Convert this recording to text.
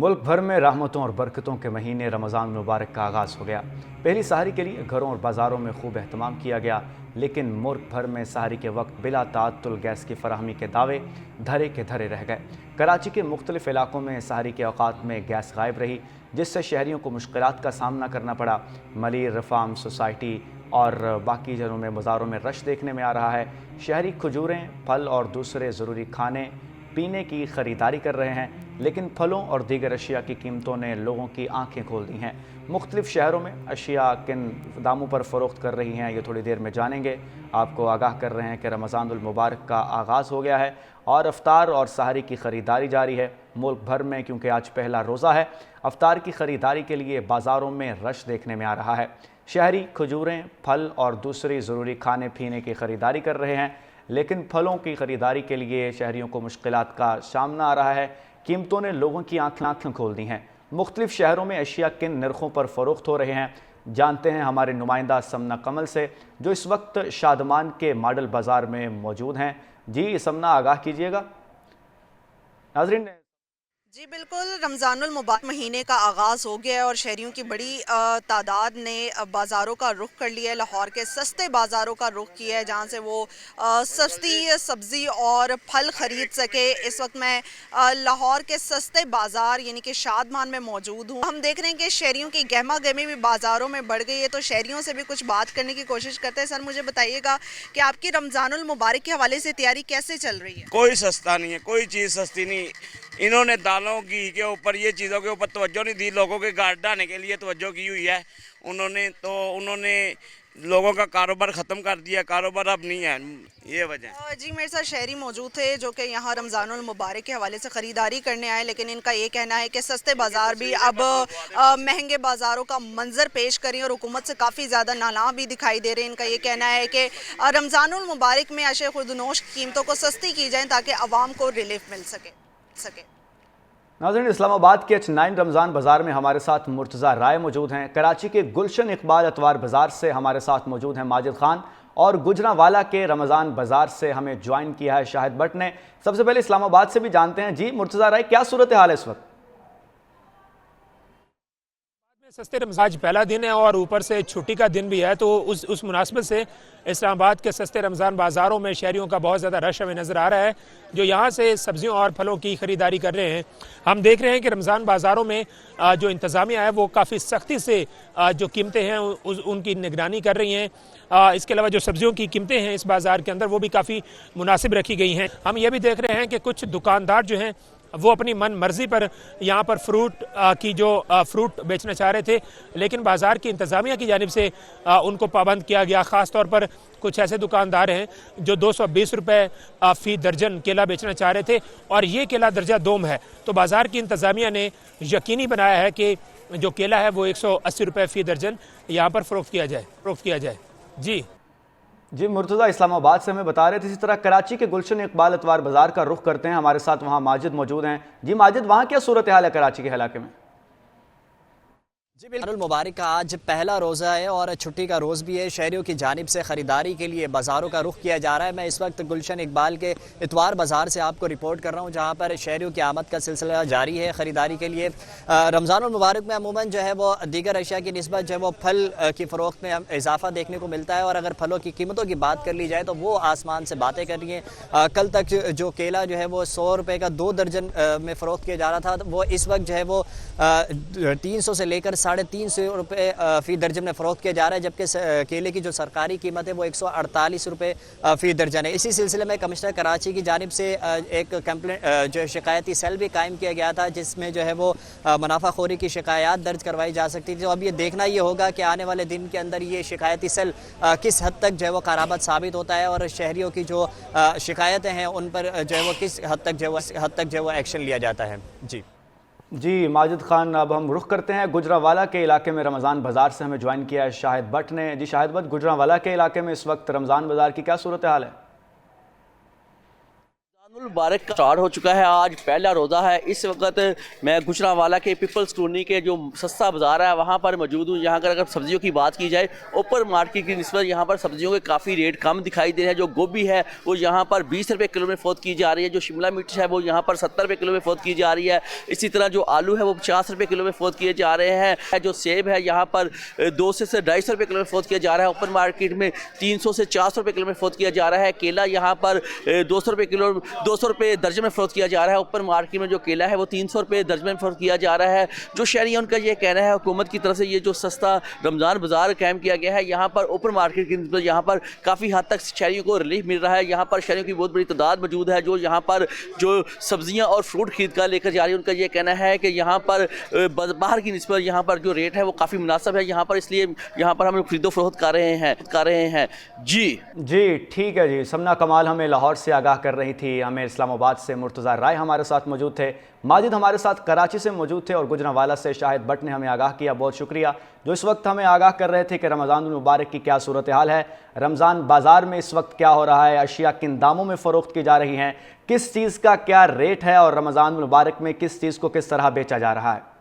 मुल्क भर में रहमतों और बरकतों के महीने रमज़ान मुबारक का आगाज़ हो गया। पहली सहरी के लिए घरों और बाज़ारों में खूब एहतमाम किया गया, लेकिन मुल्क भर में सहरी के वक्त बिला ताअत्तुल गैस की फराहमी के दावे धरे के धरे रह गए। कराची के मुख्तलिफ इलाकों में सहरी के औकात में गैस गायब रही, जिससे शहरियों को मुश्किलात का सामना करना पड़ा। मलिर, रिफॉर्म सोसाइटी और बाकी जगहों में बाज़ारों में रश देखने में आ रहा है। शहरी खजूरें, फल और दूसरे ज़रूरी खाने पीने की ख़रीदारी कर रहे हैं, लेकिन फलों और दीगर अशिया की कीमतों ने लोगों की आंखें खोल दी हैं। मुख्तलिफ शहरों में अशिया किन दामों पर फ़रोख्त कर रही हैं, ये थोड़ी देर में जानेंगे। आपको आगाह कर रहे हैं कि रमज़ानुल मुबारक का आगाज़ हो गया है और अफ्तार और सहरी की ख़रीदारी जारी है मुल्क भर में। क्योंकि आज पहला रोज़ा है, अफ्तार की ख़रीदारी के लिए बाज़ारों में रश देखने में आ रहा है। शहरी खजूरें, फल और दूसरी ज़रूरी खाने पीने की ख़रीदारी कर रहे हैं, लेकिन फलों की ख़रीदारी के लिए शहरियों को मुश्किलात का सामना आ रहा है। कीमतों ने लोगों की आंखें खोल दी हैं। मुख्तलिफ शहरों में अशिया किन नरखों पर फ़रोख्त हो रहे हैं, जानते हैं हमारे नुमाइंदा समना कमल से, जो इस वक्त शादमान के मॉडल बाज़ार में मौजूद हैं। जी समना, आगाह कीजिएगा। नाज़रीन, जी बिल्कुल, रमज़ानुल मुबारक महीने का आगाज़ हो गया है और शहरियों की बड़ी तादाद ने बाज़ारों का रुख कर लिया है। लाहौर के सस्ते बाज़ारों का रुख किया है, जहाँ से वो सस्ती सब्ज़ी और फल ख़रीद सके। इस वक्त मैं लाहौर के सस्ते बाज़ार यानी कि शादमान में मौजूद हूँ। हम देख रहे हैं कि शहरियों की गहमा गहमी भी बाज़ारों में बढ़ गई है, तो शहरियों से भी कुछ बात करने की कोशिश करते हैं। सर, मुझे बताइएगा कि आपकी रमज़ानुल मुबारक के हवाले से तैयारी कैसे चल रही है? कोई सस्ता नहीं है, कोई चीज़ सस्ती नहीं। इन्होंने दालों घी के ऊपर, ये चीज़ों के ऊपर तवज्जो नहीं दी, लोगों के गार्ड ढाने के लिए तवज्जो की हुई है उन्होंने लोगों का कारोबार ख़त्म कर दिया। कारोबार अब नहीं है, ये वजह। जी, मेरे साथ शहरी मौजूद थे जो कि यहाँ रमज़ानुल मुबारक के हवाले से ख़रीदारी करने आए, लेकिन इनका ये कहना है कि सस्ते बाज़ार भी अब महंगे बाज़ारों का मंजर पेश करें और हुकूमत से काफ़ी ज़्यादा नालां भी दिखाई दे रहे हैं। इनका ये कहना है कि रमज़ानुल मुबारक में अशे खुर्दनोश कीमतों को सस्ती की जाए ताकि आवाम को रिलीफ मिल सके। नाज़रीन, इस्लामाबाद के H9 रमज़ान बाज़ार में हमारे साथ मुर्तज़ा राय मौजूद हैं। कराची के गुलशन इकबाल अतवार बाज़ार से हमारे साथ मौजूद हैं माजिद खान, और गुजरांवाला के रमज़ान बाज़ार से हमें ज्वाइन किया है शाहिद भट्ट ने। सबसे पहले इस्लामाबाद से भी जानते हैं। जी मुर्तज़ा राय, क्या सूरत हाल है इस वक्त? सस्ते रमज़ान आज पहला दिन है और ऊपर से छुट्टी का दिन भी है, तो उस मुनासिबत से इस्लामाबाद के सस्ते रमज़ान बाज़ारों में शहरियों का बहुत ज़्यादा रश हमें नज़र आ रहा है, जो यहाँ से सब्जियों और फलों की ख़रीदारी कर रहे हैं। हम देख रहे हैं कि रमज़ान बाज़ारों में जो इंतज़ामिया है वो काफ़ी सख्ती से जो कीमतें हैं उनकी निगरानी कर रही हैं। इसके अलावा जो सब्जियों की कीमतें हैं इस बाज़ार के अंदर वो भी काफ़ी मुनासिब रखी गई हैं। हम ये भी देख रहे हैं कि कुछ दुकानदार जो हैं वो अपनी मन मर्जी पर यहाँ पर फ्रूट बेचना चाह रहे थे, लेकिन बाज़ार की इंतज़ामिया की जानिब से उनको पाबंद किया गया। ख़ास तौर पर कुछ ऐसे दुकानदार हैं जो 220 रुपये फ़ी दर्जन केला बेचना चाह रहे थे, और ये केला दर्जा दोम है। तो बाज़ार की इंतज़ामिया ने यकीनी बनाया है कि जो केला है वो 180 रुपये फ़ी दर्जन यहाँ पर फ़रोख्त किया जाए। जी मुर्तज़ा इस्लामाबाद से हमें बता रहे थे। इसी तरह कराची के गुलशन इकबाल अतवार बाज़ार का रुख करते हैं। हमारे साथ वहाँ माजिद मौजूद हैं। जी माजिद, वहाँ क्या सूरत हाल है कराची के इलाके में? जी बिल्कुल, मुबारक का आज पहला रोज़ा है और छुट्टी का रोज़ भी है। शहरियों की जानिब से ख़रीदारी के लिए बाज़ारों का रुख किया जा रहा है। मैं इस वक्त गुलशन इकबाल के इतवार बाज़ार से आपको रिपोर्ट कर रहा हूँ, जहाँ पर शहरियों की आमद का सिलसिला जारी है ख़रीदारी के लिए। रमज़ानुल मुबारक में अमूमन जो है वो दीगर अशिया की निस्बत जो है वो फल की फ़रोख्त में इजाफ़ा देखने को मिलता है, और अगर फलों की कीमतों की बात कर ली जाए तो वो आसमान से बातें कर रही हैं। कल तक जो केला जो है वो 100 रुपये का 2 दर्जन में फ़रोख्त किया जा रहा था, वो इस वक्त जो है वो 300 से लेकर 350 रुपये फ़ी दर्जन में फ़रोख्त किया जा रहा है, जबकि केले की जो सरकारी कीमत है वो 148 रुपये फ़ी दर्जन है। इसी सिलसिले में कमिश्नर कराची की जानिब से एक कंप्लेंट जो शिकायती सेल भी कायम किया गया था, जिसमें जो है वो मुनाफाखोरी की शिकायत दर्ज करवाई जा सकती थी। तो अब ये देखना ये होगा कि आने वाले दिन के अंदर ये शिकायती सेल किस हद तक जो है वो कारामद साबित होता है, और शहरियों की जो शिकायतें हैं उन पर जो है वो किस हद तक जो है वो एक्शन लिया जाता है। जी माजिद खान, अब हम रुख करते हैं गुजरांवाला के इलाके में। रमज़ान बाज़ार से हमें ज्वाइन किया है शाहिद भट्ट ने। जी शाहिद भट्ट, गुजरांवाला के इलाके में इस वक्त रमज़ान बाज़ार की क्या सूरत हाल है? मुबारक का स्टार्ट हो चुका है। आज पहला रोज़ा है। इस वक्त मैं गुजरांवाला के पीपल्स कॉलोनी के जो सस्ता बाज़ार है वहाँ पर मौजूद हूँ। यहाँ अगर सब्जियों की बात की जाए ओपन मार्केट की निस्बत यहाँ पर सब्जियों के काफ़ी रेट कम दिखाई दे रहे हैं। जो गोभी है वो यहाँ पर 20 रुपये किलो में फ़रोख्त की जा रही है। जो शिमला मिर्च है वो यहाँ पर 70 रुपये किलो में फ़रोख्त की जा रही है। इसी तरह जो आलू है वो 50 रुपये किलो में फ़रोख्त किए जा रहे हैं। जो सेब है यहाँ पर 200 से 250 रुपये किलो में फ़रोख्त किया जा रहा है। ओपन मार्केट में 300 से 400 रुपये किलो में फ़रोख्त किया जा रहा है। केला यहाँ पर 200 रुपये किलो 200 रुपये दर्जन में फ़रोख्त किया जा रहा है। ओपन मार्केट में जो केला है वो 300 रुपये दर्जन में फ़रोख्त किया जा रहा है। जो शहरी हैं उनका ये कहना है हुकूमत की तरफ से ये जो सस्ता रमज़ान बाज़ार कायम किया गया है यहाँ पर ओपन मार्केट की निस्बत यहाँ पर काफ़ी हद तक शहरियों को रिलीफ मिल रहा है। यहाँ पर शहरियों की बहुत बड़ी तादाद मौजूद है जो यहाँ पर जो सब्जियाँ और फ्रूट खरीद कर लेकर जा रही है। उनका ये कहना है कि यहाँ पर बाहर की निस्बत यहाँ पर जो रेट है वो काफ़ी मुनासिब है यहाँ पर, इसलिए यहाँ पर हम खरीदो फरोख्त कर रहे हैं। जी ठीक है जी। समना कमाल हमें लाहौर से आगाह कर रही थी। हमें इस्लामाबाद से मुर्तज़ा राय हमारे साथ मौजूद थे। माजिद हमारे साथ कराची से मौजूद थे और गुजरांवाला से शाहिद भट्ट ने हमें आगाह किया। बहुत शुक्रिया जो इस वक्त हमें आगाह कर रहे थे कि रमज़ान मुबारक की क्या सूरत हाल है, रमज़ान बाज़ार में इस वक्त क्या हो रहा है, अशिया किन दामों में फ़रोख्त की जा रही हैं, किस चीज़ का क्या रेट है और रमज़ान मुबारक में किस चीज़ को किस तरह बेचा जा रहा है।